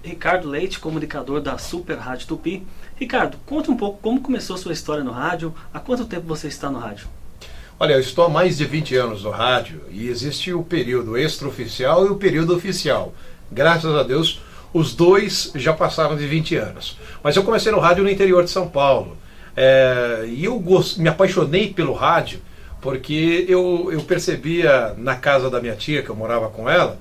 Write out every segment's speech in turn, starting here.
Ricardo Leite, comunicador da Super Rádio Tupi. Ricardo, conta um pouco como começou a sua história no rádio, há quanto tempo você está no rádio? Olha, eu estou há mais de 20 anos no rádio e existe o período extraoficial e o período oficial. Graças a Deus, os dois já passaram de 20 anos. Mas eu comecei no rádio no interior de São Paulo. E eu me apaixonei pelo rádio porque eu percebia na casa da minha tia, que eu morava com ela,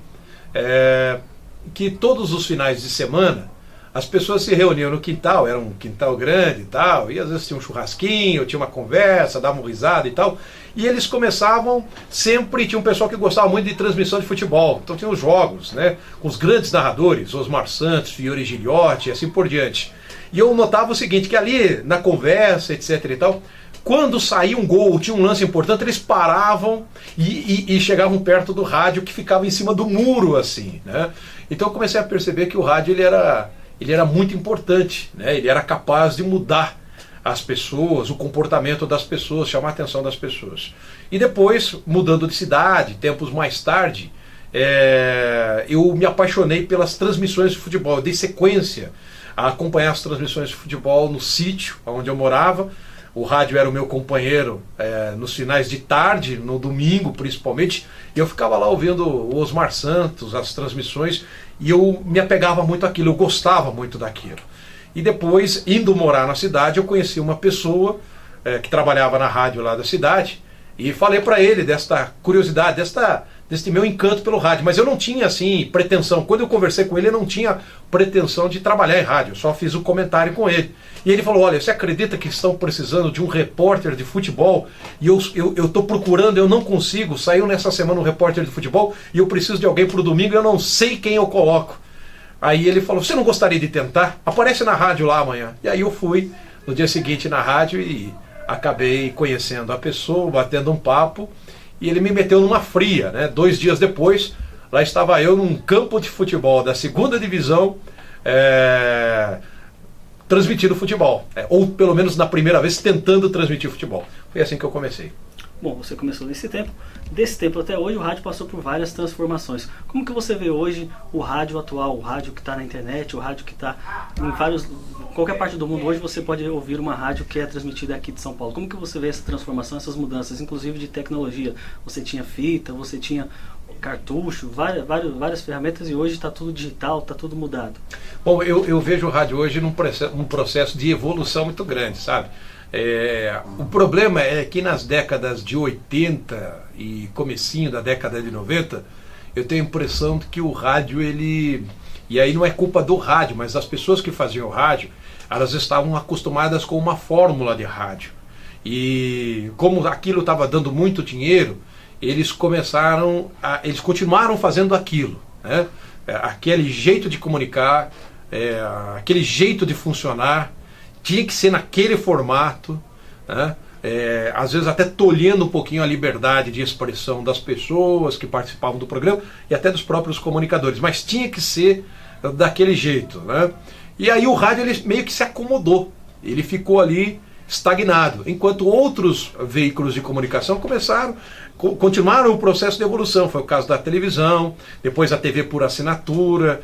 que todos os finais de semana as pessoas se reuniam no quintal, era um quintal grande e tal, e às vezes tinha um churrasquinho, tinha uma conversa, davam risada e tal, e eles começavam, sempre tinha um pessoal que gostava muito de transmissão de futebol, então tinha os jogos, né, com os grandes narradores, Osmar Santos, Fiore Giliotti e assim por diante. E eu notava o seguinte, que ali na conversa, etc e tal, quando saía um gol, tinha um lance importante, eles paravam e chegavam perto do rádio que ficava em cima do muro, assim, né? Então eu comecei a perceber que o rádio ele era muito importante, né? Ele era capaz de mudar as pessoas, o comportamento das pessoas, chamar a atenção das pessoas. E depois, mudando de cidade, tempos mais tarde, eu me apaixonei pelas transmissões de futebol. Eu dei sequência a acompanhar as transmissões de futebol no sítio onde eu morava. O rádio era o meu companheiro nos finais de tarde, no domingo principalmente, e eu ficava lá ouvindo o Osmar Santos, as transmissões, e eu me apegava muito àquilo, eu gostava muito daquilo. E depois, indo morar na cidade, eu conheci uma pessoa que trabalhava na rádio lá da cidade, e falei para ele desta curiosidade, deste meu encanto pelo rádio, mas eu não tinha assim pretensão. Quando eu conversei com ele, eu não tinha pretensão de trabalhar em rádio, eu só fiz um comentário com ele. E ele falou, olha, você acredita que estão precisando de um repórter de futebol? E eu estou procurando, eu não consigo, saiu nessa semana um repórter de futebol e eu preciso de alguém para o domingo, eu não sei quem eu coloco. Aí ele falou, você não gostaria de tentar? Aparece na rádio lá amanhã. E aí eu fui no dia seguinte na rádio e acabei conhecendo a pessoa, batendo um papo, e ele me meteu numa fria, né? 2 dias depois, lá estava eu num campo de futebol da 2ª divisão, transmitindo futebol, ou pelo menos na primeira vez tentando transmitir futebol. Foi assim que eu comecei. Bom, você começou desse tempo até hoje o rádio passou por várias transformações. Como que você vê hoje o rádio atual, o rádio que está na internet, o rádio que está em qualquer parte do mundo? Hoje você pode ouvir uma rádio que é transmitida aqui de São Paulo. Como que você vê essa transformação, essas mudanças, inclusive de tecnologia? Você tinha fita, você tinha cartucho, várias ferramentas, e hoje está tudo digital, está tudo mudado. Bom, eu vejo o rádio hoje num processo de evolução muito grande, sabe? O problema é que nas décadas de 80 e comecinho da década de 90, eu tenho a impressão de que o rádio, e aí não é culpa do rádio, mas das pessoas que faziam o rádio, elas estavam acostumadas com uma fórmula de rádio. E como aquilo estava dando muito dinheiro, eles continuaram fazendo aquilo, né? Aquele jeito de comunicar, aquele jeito de funcionar, tinha que ser naquele formato, né? Às vezes até tolhendo um pouquinho a liberdade de expressão das pessoas que participavam do programa e até dos próprios comunicadores, mas tinha que ser daquele jeito, né? E aí o rádio ele meio que se acomodou, ele ficou ali estagnado, enquanto outros veículos de comunicação continuaram o processo de evolução. Foi o caso da televisão, depois a TV por assinatura,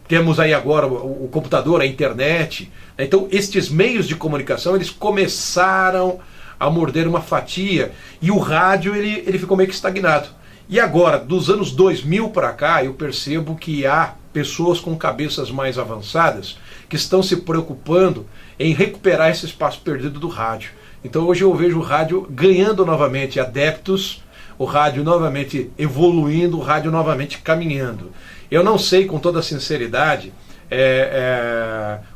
temos aí agora o computador, a internet. Então estes meios de comunicação eles começaram a morder uma fatia, e o rádio ele ficou meio que estagnado. E agora, dos anos 2000 para cá, eu percebo que há pessoas com cabeças mais avançadas que estão se preocupando em recuperar esse espaço perdido do rádio. Então hoje eu vejo o rádio ganhando novamente adeptos, o rádio novamente evoluindo, o rádio novamente caminhando. Eu não sei com toda sinceridade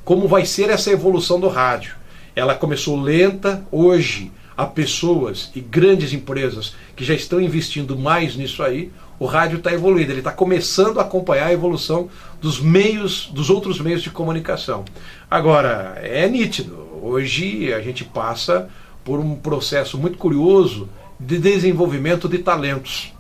como vai ser essa evolução do rádio. Ela começou lenta, hoje há pessoas e grandes empresas que já estão investindo mais nisso aí. O rádio está evoluindo, ele está começando a acompanhar a evolução dos outros meios de comunicação. Agora, é nítido, hoje a gente passa por um processo muito curioso de desenvolvimento de talentos.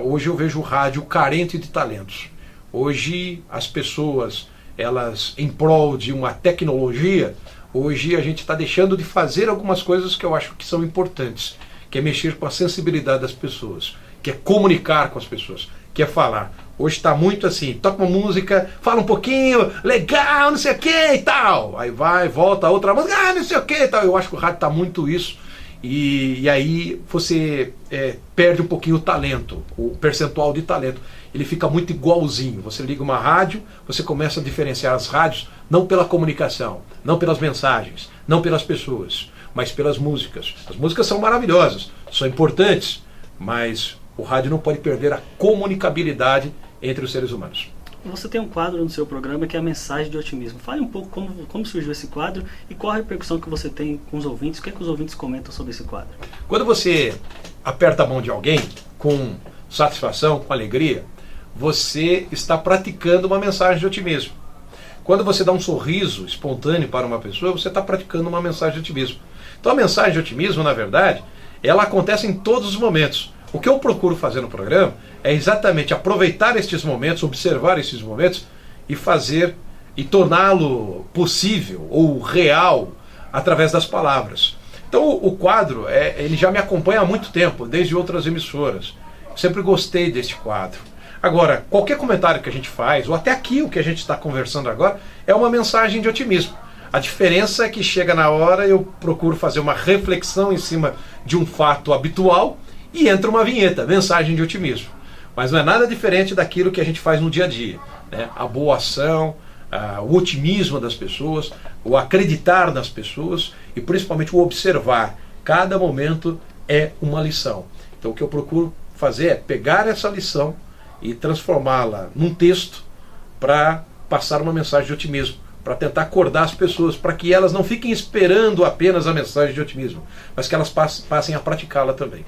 Hoje eu vejo o rádio carente de talentos. Hoje as pessoas, elas em prol de uma tecnologia, hoje a gente está deixando de fazer algumas coisas que eu acho que são importantes, que é mexer com a sensibilidade das pessoas, que é comunicar com as pessoas, que é falar. Hoje está muito assim, toca uma música, fala um pouquinho, legal, não sei o que e tal. Aí vai, volta outra música, não sei o que e tal. Eu acho que o rádio está muito isso. E aí você perde um pouquinho o talento, o percentual de talento. Ele fica muito igualzinho. Você liga uma rádio, você começa a diferenciar as rádios não pela comunicação, não pelas mensagens, não pelas pessoas, mas pelas músicas. As músicas são maravilhosas, são importantes, mas o rádio não pode perder a comunicabilidade entre os seres humanos. Você tem um quadro no seu programa que é a Mensagem de Otimismo. Fale um pouco como surgiu esse quadro e qual a repercussão que você tem com os ouvintes. O que é que os ouvintes comentam sobre esse quadro? Quando você aperta a mão de alguém com satisfação, com alegria, você está praticando uma mensagem de otimismo. Quando você dá um sorriso espontâneo para uma pessoa, você está praticando uma mensagem de otimismo. Então a mensagem de otimismo, na verdade, ela acontece em todos os momentos. O que eu procuro fazer no programa é exatamente aproveitar estes momentos, observar esses momentos e fazer e torná-lo possível ou real através das palavras. Então o quadro, ele já me acompanha há muito tempo, desde outras emissoras. Sempre gostei deste quadro. Agora, qualquer comentário que a gente faz, ou até aqui o que a gente está conversando agora, é uma mensagem de otimismo. A diferença é que chega na hora, eu procuro fazer uma reflexão em cima de um fato habitual e entra uma vinheta, mensagem de otimismo. Mas não é nada diferente daquilo que a gente faz no dia a dia, né? A boa ação, o otimismo das pessoas, o acreditar nas pessoas e principalmente o observar. Cada momento é uma lição. Então o que eu procuro fazer é pegar essa lição e transformá-la num texto para passar uma mensagem de otimismo, para tentar acordar as pessoas, para que elas não fiquem esperando apenas a mensagem de otimismo, mas que elas passem a praticá-la também.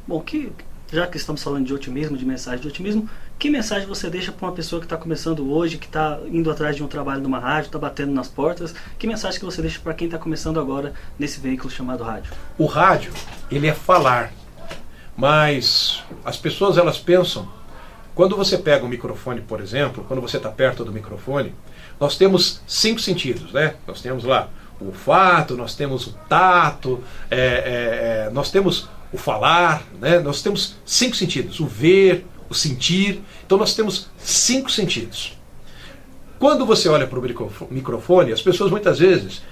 Bom, já que estamos falando de otimismo, de mensagem de otimismo, que mensagem você deixa para uma pessoa que está começando hoje, que está indo atrás de um trabalho numa rádio, está batendo nas portas? Que mensagem que você deixa para quem está começando agora nesse veículo chamado rádio? O rádio, ele é falar, mas as pessoas elas pensam, quando você pega um microfone, por exemplo, quando você está perto do microfone, nós temos 5 sentidos, né? Nós temos lá o olfato, nós temos o tato, nós temos o falar, né? Nós temos 5 sentidos, o ver, o sentir. Então nós temos 5 sentidos. Quando você olha para o microfone, as pessoas muitas vezes,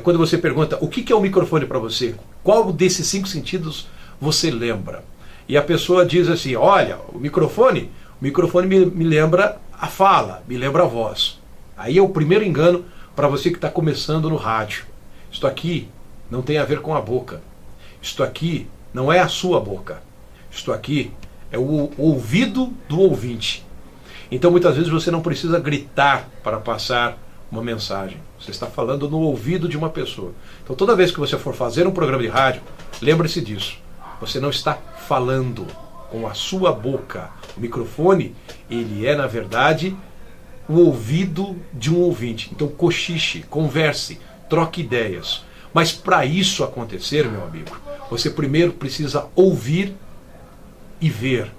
quando você pergunta o que é o microfone para você, qual desses 5 sentidos você lembra? E a pessoa diz assim, olha, o microfone me lembra a fala, me lembra a voz. Aí é o primeiro engano para você que está começando no rádio. Isto aqui não tem a ver com a boca. Isto aqui não é a sua boca. Isto aqui é o ouvido do ouvinte. Então muitas vezes você não precisa gritar para passar uma mensagem. Você está falando no ouvido de uma pessoa. Então toda vez que você for fazer um programa de rádio, lembre-se disso. Você não está falando com a sua boca. O microfone, ele é na verdade o ouvido de um ouvinte. Então cochiche, converse, troque ideias. Mas para isso acontecer, meu amigo, você primeiro precisa ouvir e ver.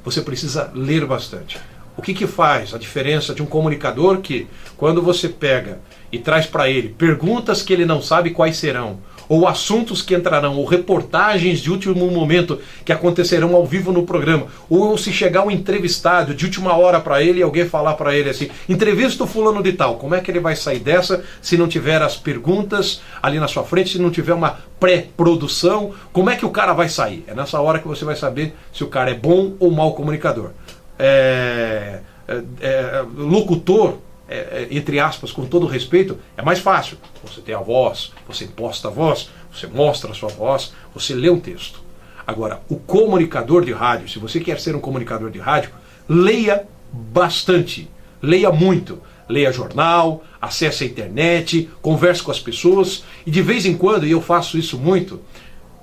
Você precisa ler bastante. O que faz a diferença de um comunicador que, quando você pega e traz para ele perguntas que ele não sabe quais serão, ou assuntos que entrarão, ou reportagens de último momento que acontecerão ao vivo no programa, ou se chegar um entrevistado de última hora para ele e alguém falar para ele assim, entrevista o fulano de tal, como é que ele vai sair dessa se não tiver as perguntas ali na sua frente, se não tiver uma pré-produção, como é que o cara vai sair? É nessa hora que você vai saber se o cara é bom ou mau comunicador. Locutor, entre aspas, com todo respeito, é mais fácil. Você tem a voz, você imposta a voz, você mostra a sua voz, você lê um texto. Agora, o comunicador de rádio, se você quer ser um comunicador de rádio, leia bastante, leia muito, leia jornal, acesse a internet, converse com as pessoas e de vez em quando, e eu faço isso muito,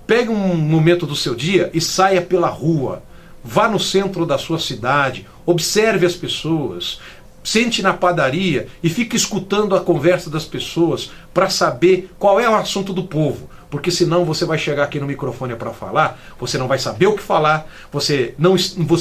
pegue um momento do seu dia e saia pela rua, vá no centro da sua cidade, observe as pessoas, sente na padaria e fique escutando a conversa das pessoas para saber qual é o assunto do povo. Porque senão você vai chegar aqui no microfone para falar, você não vai saber o que falar, você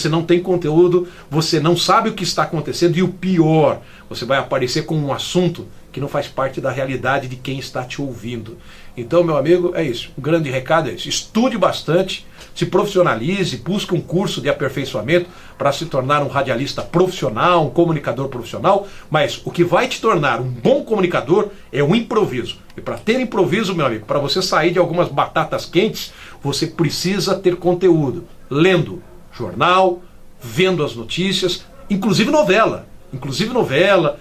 não tem conteúdo, você não sabe o que está acontecendo e o pior, você vai aparecer com um assunto que não faz parte da realidade de quem está te ouvindo. Então, meu amigo, é isso. O grande recado é isso. Estude bastante, se profissionalize, busque um curso de aperfeiçoamento para se tornar um radialista profissional, um comunicador profissional, mas o que vai te tornar um bom comunicador é o improviso. E para ter improviso, meu amigo, para você sair de algumas batatas quentes, você precisa ter conteúdo, lendo jornal, vendo as notícias, inclusive novela,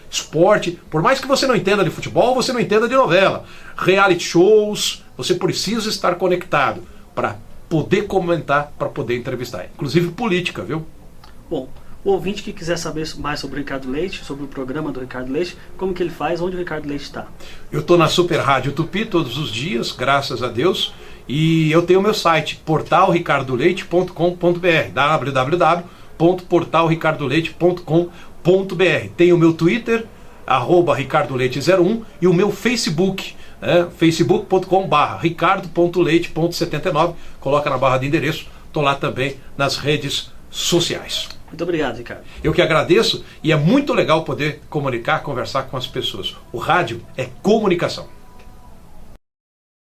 esporte. Por mais que você não entenda de futebol, você não entenda de novela, reality shows, você precisa estar conectado para poder comentar, para poder entrevistar, inclusive política, viu? Bom, o ouvinte que quiser saber mais sobre o Ricardo Leite, sobre o programa do Ricardo Leite, como que ele faz, onde o Ricardo Leite está? Eu estou na Super Rádio Tupi todos os dias, graças a Deus, e eu tenho o meu site, portalricardoleite.com.br, www.portalricardoleite.com.br. Tem o meu Twitter, @ricardoleite01, e o meu Facebook, facebook.com/ricardo.leite.79. Coloca na barra de endereço, estou lá também nas redes sociais. Muito obrigado, Ricardo. Eu que agradeço, e é muito legal poder comunicar, conversar com as pessoas. O rádio é comunicação.